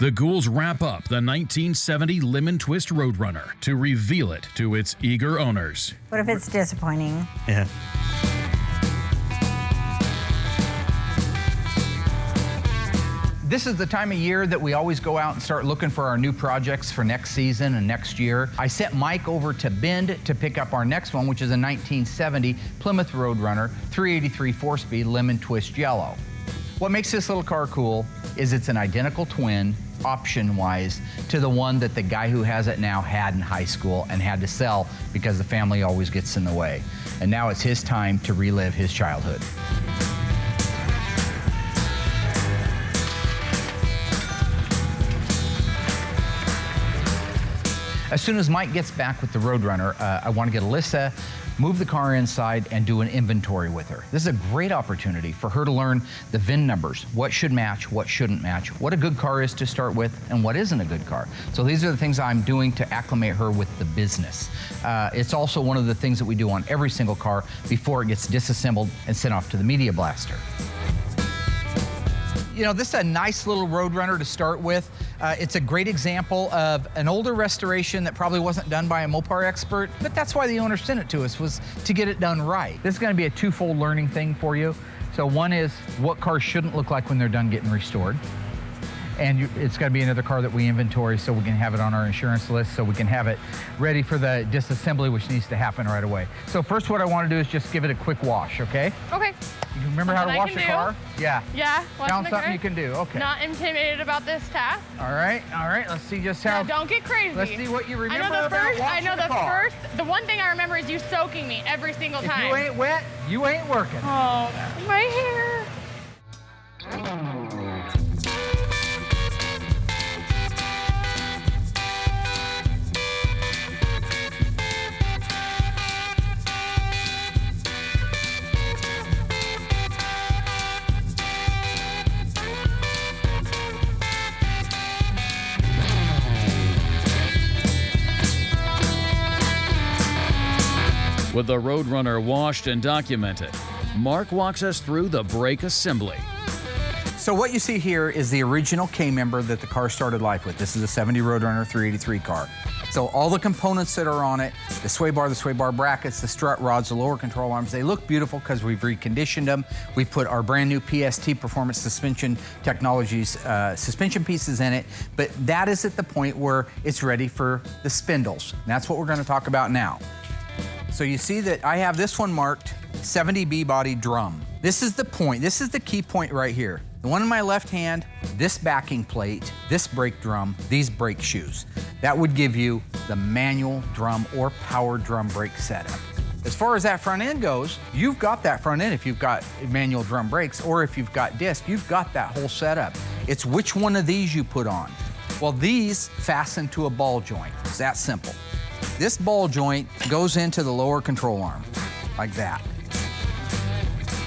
The ghouls wrap up the 1970 Lemon Twist Roadrunner to reveal it to its eager owners. What if it's disappointing? Yeah. This is the time of year that we always go out and start looking for our new projects for next season and next year. I sent Mike over to Bend to pick up our next one, which is a 1970 Plymouth Roadrunner 383 4-speed Lemon Twist Yellow. What makes this little car cool is it's an identical twin, option-wise, to the one that the guy who has it now had in high school and had to sell because the family always gets in the way. And now it's his time to relive his childhood. As soon as Mike gets back with the Roadrunner, I want to get Alyssa, move the car inside, and do an inventory with her. This is a great opportunity for her to learn the VIN numbers, what should match, what shouldn't match, what a good car is to start with, and what isn't a good car. So these are the things I'm doing to acclimate her with the business. It's also one of the things that we do on every single car before it gets disassembled and sent off to the media blaster. You know, this is a nice little Roadrunner to start with. It's a great example of an older restoration that probably wasn't done by a Mopar expert, but that's why the owner sent it to us, was to get it done right. This is gonna be a twofold learning thing for you. So one is what cars shouldn't look like when they're done getting restored. And it's got to be another car that we inventory so we can have it on our insurance list, so we can have it ready for the disassembly, which needs to happen right away. So first what I want to do is just give it a quick wash, okay? Okay. You remember how to wash a car? Yeah. Yeah. Found something you can do, okay. Not intimidated about this task. All right, let's see just how. No, don't get crazy. Let's see what you remember about washing a car. The one thing I remember is you soaking me every single time. If you ain't wet, you ain't working. Oh, my hair. With the Roadrunner washed and documented, Mark walks us through the brake assembly. So what you see here is the original K-member that the car started life with. This is a 70 Roadrunner 383 car. So all the components that are on it, the sway bar brackets, the strut rods, the lower control arms, they look beautiful because we've reconditioned them. We put our brand new PST Performance Suspension Technologies suspension pieces in it, but that is at the point where it's ready for the spindles. And that's what we're going to talk about now. So you see that I have this one marked 70B body drum. This is the point, this is the key point right here. The one in my left hand, this backing plate, this brake drum, these brake shoes. That would give you the manual drum or power drum brake setup. As far as that front end goes, you've got that front end if you've got manual drum brakes, or if you've got disc, you've got that whole setup. It's which one of these you put on. Well, these fasten to a ball joint. It's that simple. This ball joint goes into the lower control arm, like that.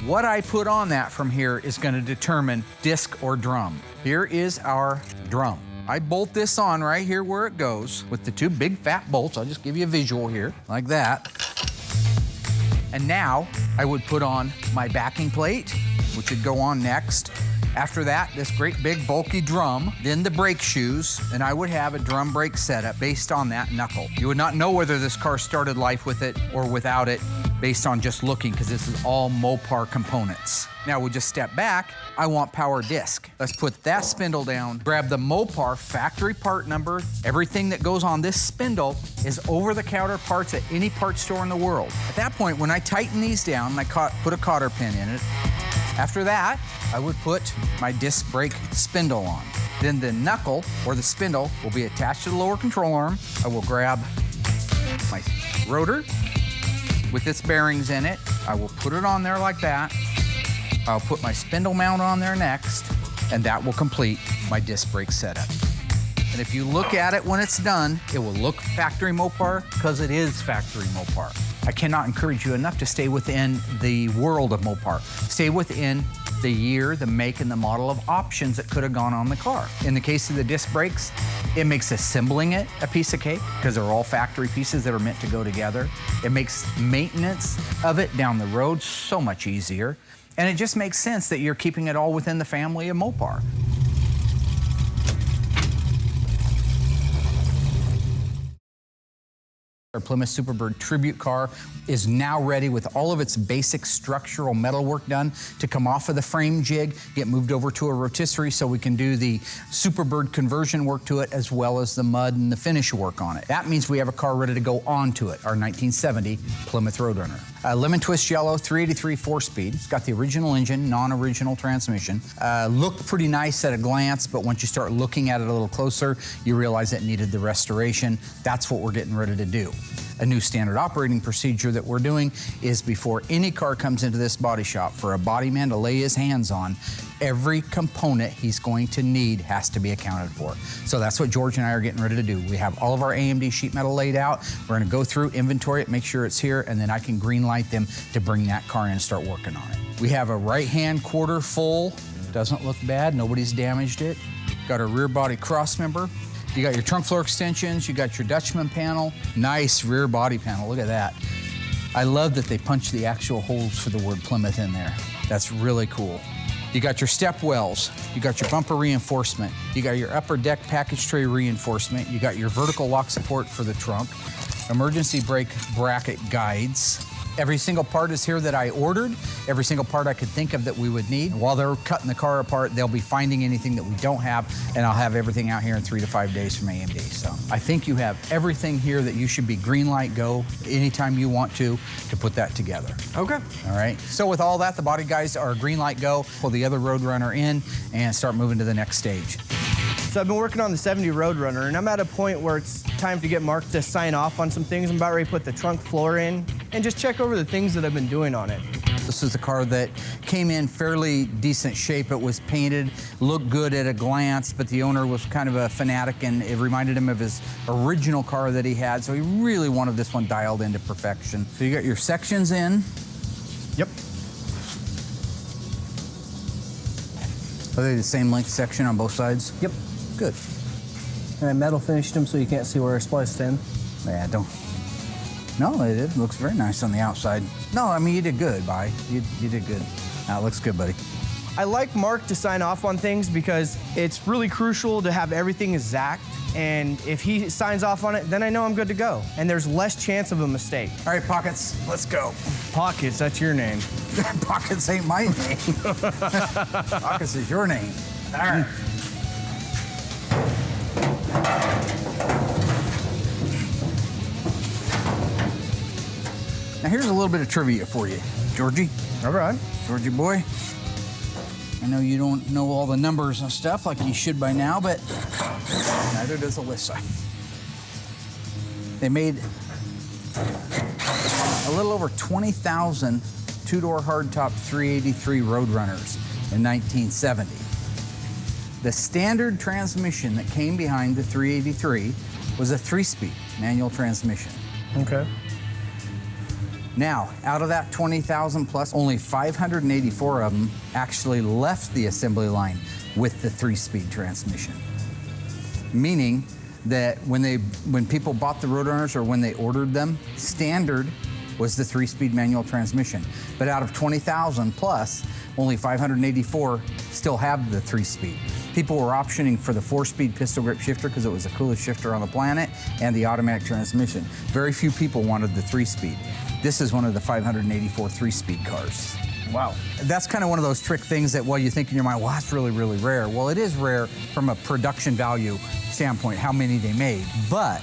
What I put on that from here is going to determine disc or drum. Here is our drum. I bolt this on right here where it goes with the two big fat bolts. I'll just give you a visual here, like that. And now I would put on my backing plate, which would go on next. After that, this great big bulky drum, then the brake shoes, and I would have a drum brake setup based on that knuckle. You would not know whether this car started life with it or without it based on just looking, because this is all Mopar components. Now we just step back, I want power disc. Let's put that spindle down, grab the Mopar factory part number. Everything that goes on this spindle is over-the-counter parts at any part store in the world. At that point, when I tighten these down, I put a cotter pin in it. After that, I would put my disc brake spindle on. Then the knuckle, or the spindle, will be attached to the lower control arm. I will grab my rotor with its bearings in it. I will put it on there like that. I'll put my spindle mount on there next, and that will complete my disc brake setup. And if you look at it when it's done, it will look factory Mopar, because it is factory Mopar. I cannot encourage you enough to stay within the world of Mopar. Stay within the year, the make, and the model of options that could have gone on the car. In the case of the disc brakes, it makes assembling it a piece of cake, because they're all factory pieces that are meant to go together. It makes maintenance of it down the road so much easier. And it just makes sense that you're keeping it all within the family of Mopar. Our Plymouth Superbird tribute car is now ready with all of its basic structural metal work done to come off of the frame jig, get moved over to a rotisserie so we can do the Superbird conversion work to it as well as the mud and the finish work on it. That means we have a car ready to go onto it, our 1970 Plymouth Roadrunner. Lemon Twist Yellow, 383 4-speed. It's got the original engine, non-original transmission. Looked pretty nice at a glance, but once you start looking at it a little closer, you realize it needed the restoration. That's what we're getting ready to do. A new standard operating procedure that we're doing is before any car comes into this body shop for a body man to lay his hands on, every component he's going to need has to be accounted for. So that's what George and I are getting ready to do. We have all of our AMD sheet metal laid out. We're gonna go through, inventory it, make sure it's here, and then I can green light them to bring that car in and start working on it. We have a right-hand quarter full. Doesn't look bad, nobody's damaged it. Got a rear body cross member. You got your trunk floor extensions, you got your Dutchman panel. Nice rear body panel, look at that. I love that they punched the actual holes for the word Plymouth in there. That's really cool. You got your step wells, you got your bumper reinforcement, you got your upper deck package tray reinforcement, you got your vertical lock support for the trunk, emergency brake bracket guides. Every single part is here that I ordered, every single part I could think of that we would need. And while they're cutting the car apart, they'll be finding anything that we don't have, and I'll have everything out here in 3 to 5 days from AMD. So I think you have everything here that you should be green light go anytime you want to put that together. Okay. All right, so with all that, the body guys are green light go, pull the other Roadrunner in, and start moving to the next stage. So I've been working on the 70 Roadrunner, and I'm at a point where it's time to get Mark to sign off on some things. I'm about ready to put the trunk floor in and just check over the things that I've been doing on it. This is a car that came in fairly decent shape. It was painted, looked good at a glance, but the owner was kind of a fanatic, and it reminded him of his original car that he had, so he really wanted this one dialed into perfection. So you got your sections in. Yep. Are they the same length section on both sides? Yep. Good. And I metal finished them so you can't see where I spliced in. Yeah, don't. No, it looks very nice on the outside. No, I mean, you did good, Bye. You did good. That looks good, buddy. I like Mark to sign off on things because it's really crucial to have everything exact. And if he signs off on it, then I know I'm good to go. And there's less chance of a mistake. All right, Pockets, let's go. Pockets, that's your name. Pockets ain't my name. Pockets is your name. All right. Now here's a little bit of trivia for you, Georgie. All right. Georgie boy. I know you don't know all the numbers and stuff like you should by now, but neither does Alyssa. They made a little over 20,000 two-door hardtop 383 Roadrunners in 1970. The standard transmission that came behind the 383 was a 3-speed manual transmission. Okay. Now, out of that 20,000 plus, only 584 of them actually left the assembly line with the 3-speed transmission. Meaning that when people bought the Roadrunners or when they ordered them, standard was the 3-speed manual transmission. But out of 20,000 plus, only 584 still have the 3-speed. People were optioning for the 4-speed pistol grip shifter because it was the coolest shifter on the planet, and the automatic transmission. Very few people wanted the 3-speed. This is one of the 584 3-speed cars. Wow. That's kind of one of those trick things that, well, you think in your mind, well, that's really, really rare. Well, it is rare from a production value standpoint, how many they made, but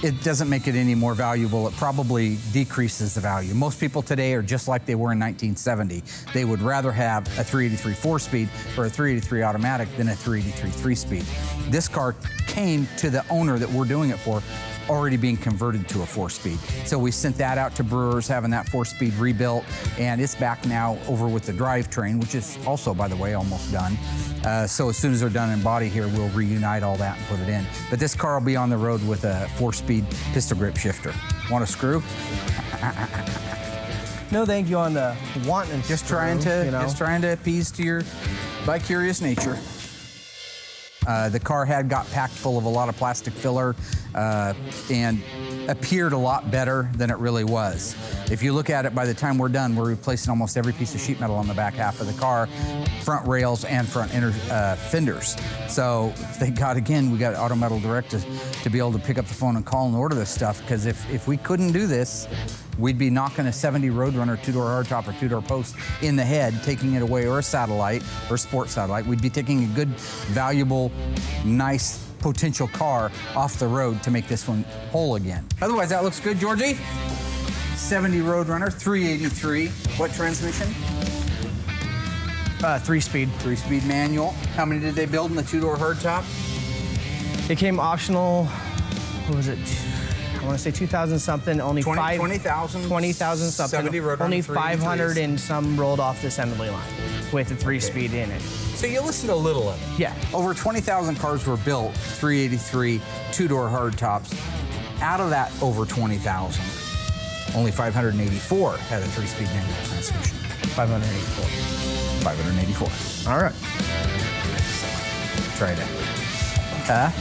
it doesn't make it any more valuable. It probably decreases the value. Most people today are just like they were in 1970. They would rather have a 383 4-speed or a 383 automatic than a 383 3-speed. This car came to the owner that we're doing it for already being converted to a 4-speed. So we sent that out to brewers, having that 4-speed rebuilt, and it's back now over with the Drivetrain, which is also, by the way, almost done. So as soon as they're done in body here, we'll reunite all that and put it in. But this car will be on the road with a 4-speed pistol grip shifter. Want a screw? No, thank you on the wanting. Just trying to appease to your bi-curious nature. The car had got packed full of a lot of plastic filler and appeared a lot better than it really was. If you look at it, by the time we're done, we're replacing almost every piece of sheet metal on the back half of the car, front rails and front inner fenders. So thank God, again, we got Auto Metal Direct to be able to pick up the phone and call and order this stuff, because if we couldn't do this, we'd be knocking a 70 Roadrunner two-door hardtop or two-door post in the head, taking it away, or a satellite, or sport satellite. We'd be taking a good, valuable, nice, potential car off the road to make this one whole again. Otherwise, that looks good, Georgie. 70 Roadrunner, 383. What transmission? 3-speed. 3-speed manual. How many did they build in the two-door hardtop? It came optional, what was it? I want to say 2,000 something, only 20,000 something. 70 Roadrunner, only 383s. 500 and some rolled off the assembly line with a 3-speed in it. So you listened to a little of it. Yeah. Over 20,000 cars were built, 383 two-door hardtops. Out of that over 20,000, only 584 had a 3-speed manual transmission. 584. 584. All right. Try it. Huh?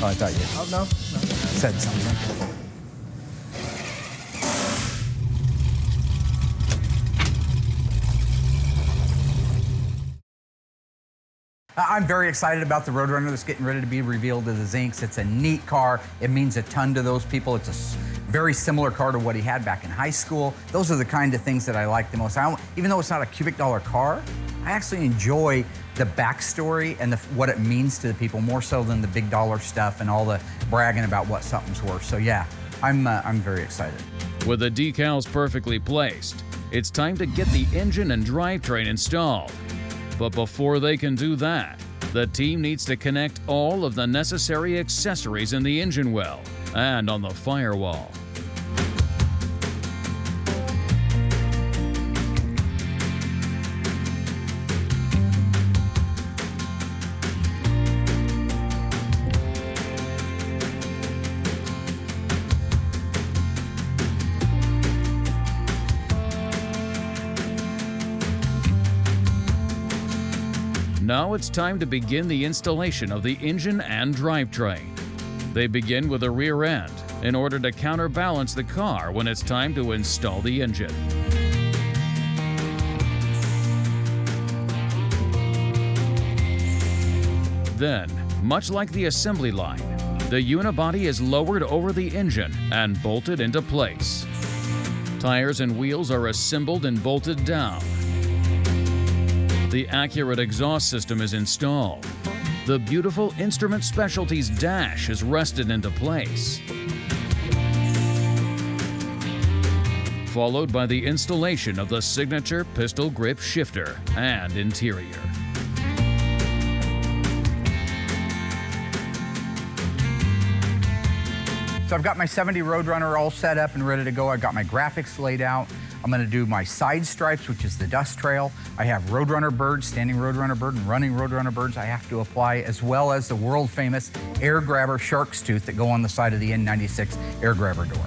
Oh, I thought you Oh, no. said something. I'm very excited about the Roadrunner that's getting ready to be revealed to the Zincs. It's a neat car. It means a ton to those people. It's a very similar car to what he had back in high school. Those are the kind of things that I like the most. Even though it's not a cubic dollar car, I actually enjoy the backstory and what it means to the people more so than the big dollar stuff and all the bragging about what something's worth. So yeah, I'm very excited. With the decals perfectly placed, it's time to get the engine and drivetrain installed. But before they can do that, the team needs to connect all of the necessary accessories in the engine well and on the firewall. Now it's time to begin the installation of the engine and drivetrain. They begin with the rear end in order to counterbalance the car when it's time to install the engine. Then, much like the assembly line, the unibody is lowered over the engine and bolted into place. Tires and wheels are assembled and bolted down. The accurate exhaust system is installed. The beautiful Instrument Specialties dash is rested into place. Followed by the installation of the signature pistol grip shifter and interior. So I've got my 70 Roadrunner all set up and ready to go. I've got my graphics laid out. I'm gonna do my side stripes, which is the dust trail. I have Roadrunner birds, standing Roadrunner bird and running Roadrunner birds I have to apply, as well as the world famous air grabber shark's tooth that go on the side of the N96 air grabber door.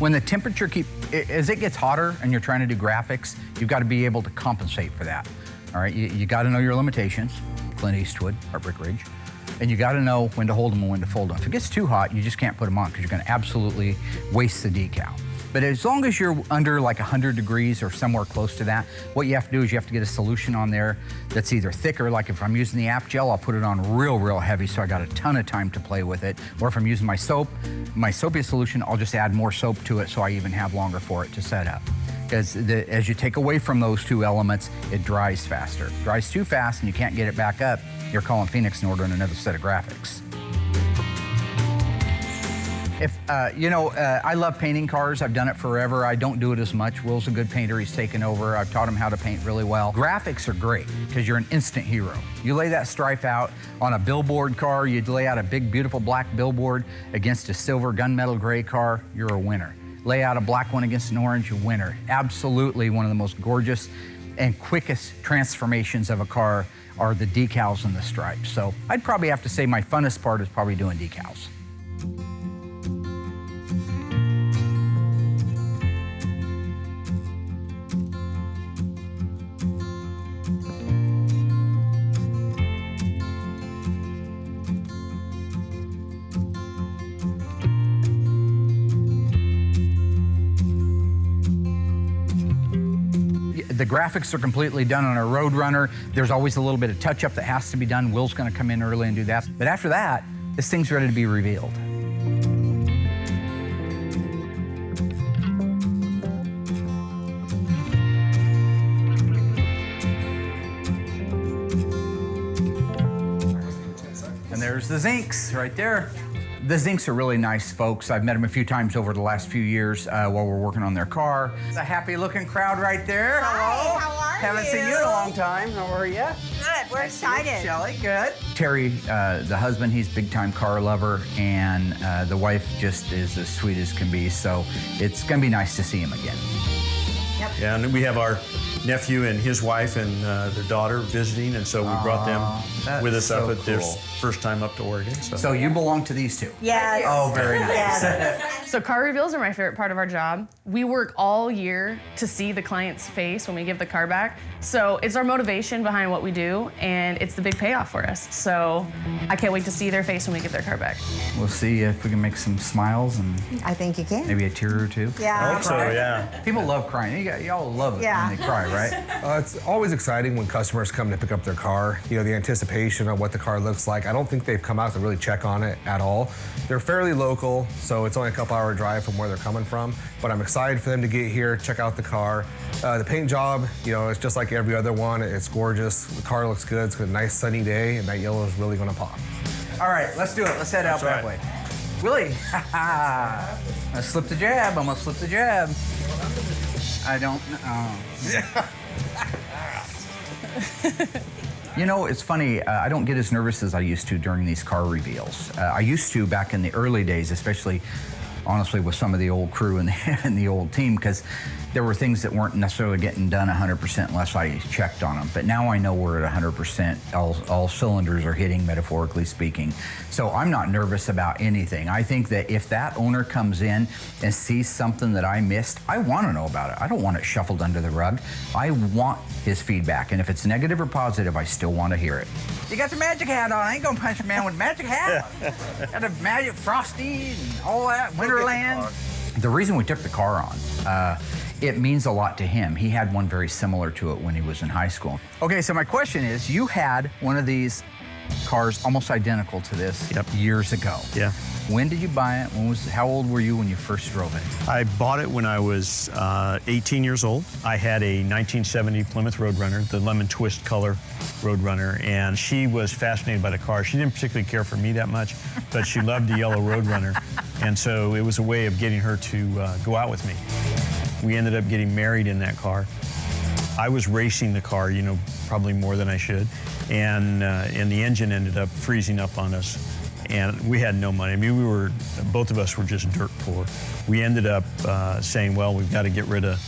When the temperature as it gets hotter and you're trying to do graphics, you've got to be able to compensate for that. All right, you got to know your limitations. Clint Eastwood, Heartbreak Ridge. And you got to know when to hold them and when to fold them. If it gets too hot, you just can't put them on because you're going to absolutely waste the decal. But as long as you're under like 100 degrees or somewhere close to that, what you have to do is you have to get a solution on there that's either thicker, like if I'm using the app gel, I'll put it on real, real heavy so I got a ton of time to play with it. Or if I'm using my soap, my soapiest solution, I'll just add more soap to it so I even have longer for it to set up. Because as you take away from those two elements, it dries faster. It dries too fast and you can't get it back up, you're calling Phoenix and ordering another set of graphics. I love painting cars. I've done it forever. I don't do it as much. Will's a good painter. He's taken over. I've taught him how to paint really well. Graphics are great because you're an instant hero. You lay that stripe out on a billboard car, you lay out a big, beautiful black billboard against a silver gunmetal gray car, you're a winner. Lay out a black one against an orange, a winner. Absolutely one of the most gorgeous and quickest transformations of a car are the decals and the stripes. So I'd probably have to say my funnest part is probably doing decals. The graphics are completely done on a Roadrunner. There's always a little bit of touch-up that has to be done. Will's gonna come in early and do that. But after that, this thing's ready to be revealed. And there's the Zincs right there. The Zincs are really nice folks. I've met them a few times over the last few years while we're working on their car. It's a happy-looking crowd right there. Hi, how are Haven't you? seen you in a long time. How are you? Good, we're excited. Shelly, good. Terry, the husband, he's a big-time car lover, and the wife just is as sweet as can be, so it's gonna be nice to see him again. Yeah, and we have our nephew and his wife and their daughter visiting, and so we brought them with us up at their first time up to Oregon. So you belong to these two? Yes. Oh, very nice. Yes. So car reveals are my favorite part of our job. We work all year to see the client's face when we give the car back. So it's our motivation behind what we do, and it's the big payoff for us. So I can't wait to see their face when we get their car back. We'll see if we can make some smiles and I think you can. maybe a tear or two. Yeah. I hope so, yeah. People love crying. Y'all love it Yeah. when they cry, right? It's always exciting when customers come to pick up their car. You know, the anticipation of what the car looks like. I don't think they've come out to really check on it at all. They're fairly local, so it's only a couple-hour drive from where they're coming from. But I'm excited for them to get here, check out the car. The paint job, you know, it's just like every other one. It's gorgeous. The car looks good. It's a nice sunny day, and that yellow is really going to pop. All right, let's do it. Let's head out that way. Willie, I'm gonna slip the jab. I'm gonna slip the jab. I don't know. You know, it's funny, I don't get as nervous as I used to during these car reveals. I used to back in the early days, especially, honestly, with some of the old crew and the old team, because there were things that weren't necessarily getting done 100% unless I checked on them. But now I know we're at 100%. All cylinders are hitting, metaphorically speaking. So I'm not nervous about anything. I think that if that owner comes in and sees something that I missed, I want to know about it. I don't want it shuffled under the rug. I want his feedback. And if it's negative or positive, I still want to hear it. You got the magic hat on. I ain't gonna punch a man with a magic hat. Got a magic Frosty and all that, Winterland. The reason we took the car on, it means a lot to him. He had one very similar to it when he was in high school. Okay, so my question is, you had one of these cars almost identical to this years ago. Yeah. When did you buy it? How old were you when you first drove it? I bought it when I was 18 years old. I had a 1970 Plymouth Roadrunner, the lemon twist color Roadrunner, and she was fascinated by the car. She didn't particularly care for me that much, but she loved the yellow Roadrunner, and so it was a way of getting her to go out with me. We ended up getting married in that car. I was racing the car, you know, probably more than I should, and the engine ended up freezing up on us. And we had no money. I mean, both of us were just dirt poor. We ended up saying, well, we've got to get rid of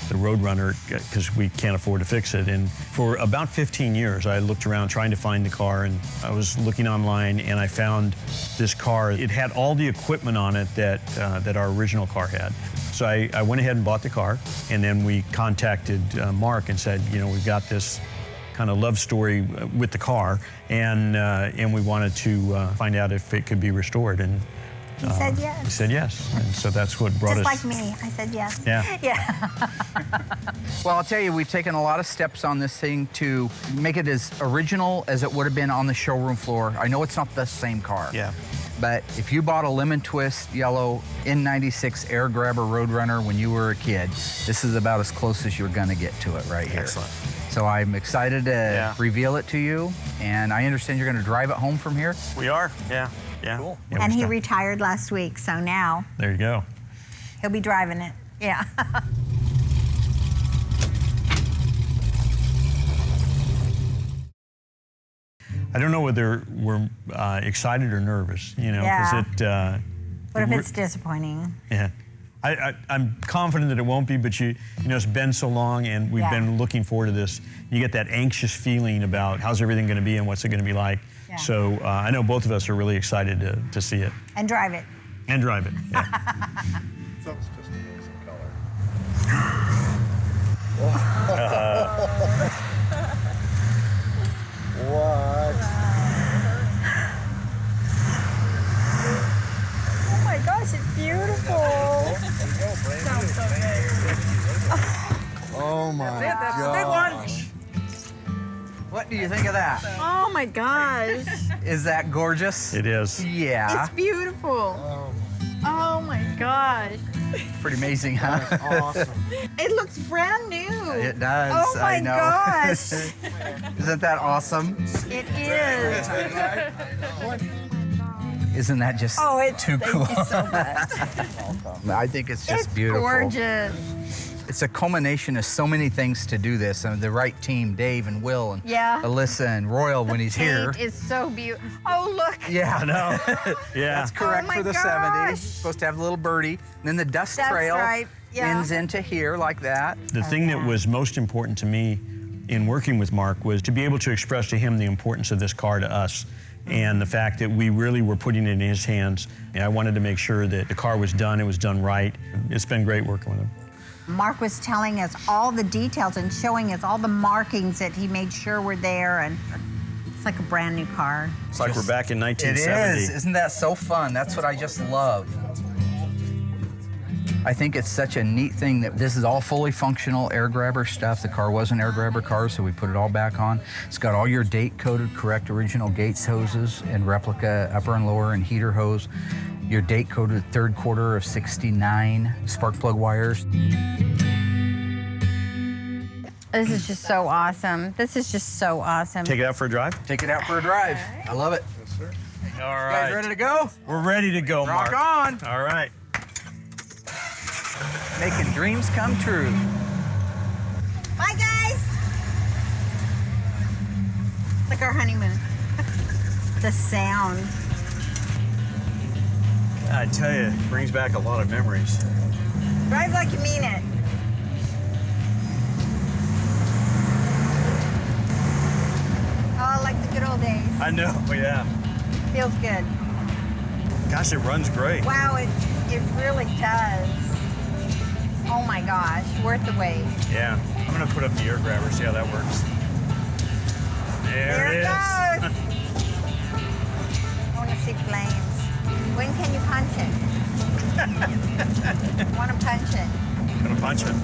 the Roadrunner because we can't afford to fix it. And for about 15 years, I looked around trying to find the car, and I was looking online, and I found this car. It had all the equipment on it that our original car had. So I went ahead and bought the car, and then we contacted Mark and said, you know, we've got this kind of love story with the car, and we wanted to find out if it could be restored. And He said yes. He said yes, and so that's what brought us. Just like me, I said yes. Yeah. Yeah. Well, I'll tell you, we've taken a lot of steps on this thing to make it as original as it would have been on the showroom floor. I know it's not the same car. Yeah. But if you bought a lemon twist yellow N96 air grabber Roadrunner when you were a kid, this is about as close as you're gonna get to it right here. Excellent. So I'm excited to reveal it to you, and I understand you're gonna drive it home from here? We are, yeah. Cool. Yeah, And we're he stuck. retired last week, so now There you go. he'll be driving it. Yeah. I don't know whether we're excited or nervous, you know, Yeah. because What if it's disappointing? yeah. I'm confident that it won't be, but you know, it's been so long, and we've been looking forward to this. You get that anxious feeling about how's everything going to be and what's it going to be like. Yeah. So I know both of us are really excited to see it And drive it. and drive it. Yeah. It's just amazing color. What? Oh my gosh, it's beautiful. Oh my What do you think of that? Oh my gosh. Is that gorgeous? It is. Yeah. It's beautiful. Oh my gosh. Pretty amazing, huh? Awesome. It looks brand new. It does. Oh my I know. gosh. Isn't that awesome? It is. Isn't that just Oh, it's too cool? Thank you so much. I think it's just It's beautiful. gorgeous. It's a culmination of so many things to do this, and the right team, Dave and Will and Yeah. Alyssa and Royal when he's here. Paint is so beautiful. Oh, look. Yeah, I know. Yeah. that's correct Oh my for the gosh. 70s. Supposed to have a little birdie. And then the dust That's trail right, yeah. ends into here like that. The thing that was most important to me in working with Mark was to be able to express to him the importance of this car to us and the fact that we really were putting it in his hands. And I wanted to make sure that the car was done, it was done right. It's been great working with him. Mark was telling us all the details and showing us all the markings that he made sure were there, and it's like a brand new car. It's like we're back in It 1970. is. Isn't that so fun? That's what I just love. I think it's such a neat thing that this is all fully functional air grabber stuff. The car was an air grabber car, so we put it all back on. It's got all your date-coded, correct original Gates hoses and replica upper and lower and heater hose. Your date-coded third quarter of '69 spark plug wires. This is just so awesome. This is just so awesome. Take it out for a drive? Take it out for a drive. I love it. All You right. guys ready to go? We're ready to go, Rock Mark. on. All right. Making dreams come true. Bye, guys. It's like our honeymoon. The sound. I tell you, it brings back a lot of memories. Drive like you mean it. Oh, like the good old days. I know, yeah. Feels good. Gosh, it runs great. Wow, it really does. Oh my gosh, worth the wait. Yeah. I'm gonna put up the air grabber, see how that works. There it is. goes. I want to see flames. When can you punch it? I want to punch it. Gonna punch it.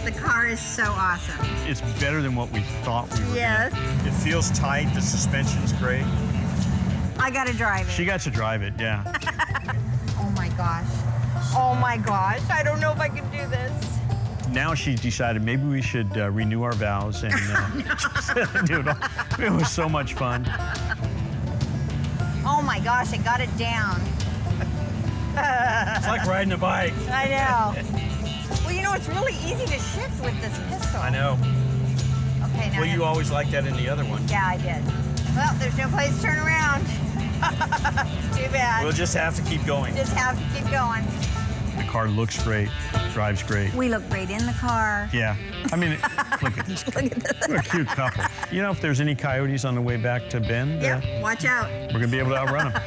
The car is so awesome. It's better than what we thought we were Yes. gonna. It feels tight, the suspension's great. I gotta drive it. She got to drive it, yeah. Oh my gosh. Oh my gosh. I don't know if I can do this. Now she's decided maybe we should renew our vows and just do it all. It was so much fun. Oh my gosh, I got it down. It's like riding a bike. I know. Well, you know, it's really easy to shift with this pistol. I know. Okay, now. Well, you always liked that in the other one. Yeah, I did. Well, there's no place to turn around. Too bad. We'll just have to keep going. Just have to keep going. The car looks great, drives great. We look great in the car. Yeah. I mean, look at this. Look at this. What a cute couple. You know, if there's any coyotes on the way back to Bend, Yep, watch out. we're going to be able to outrun them.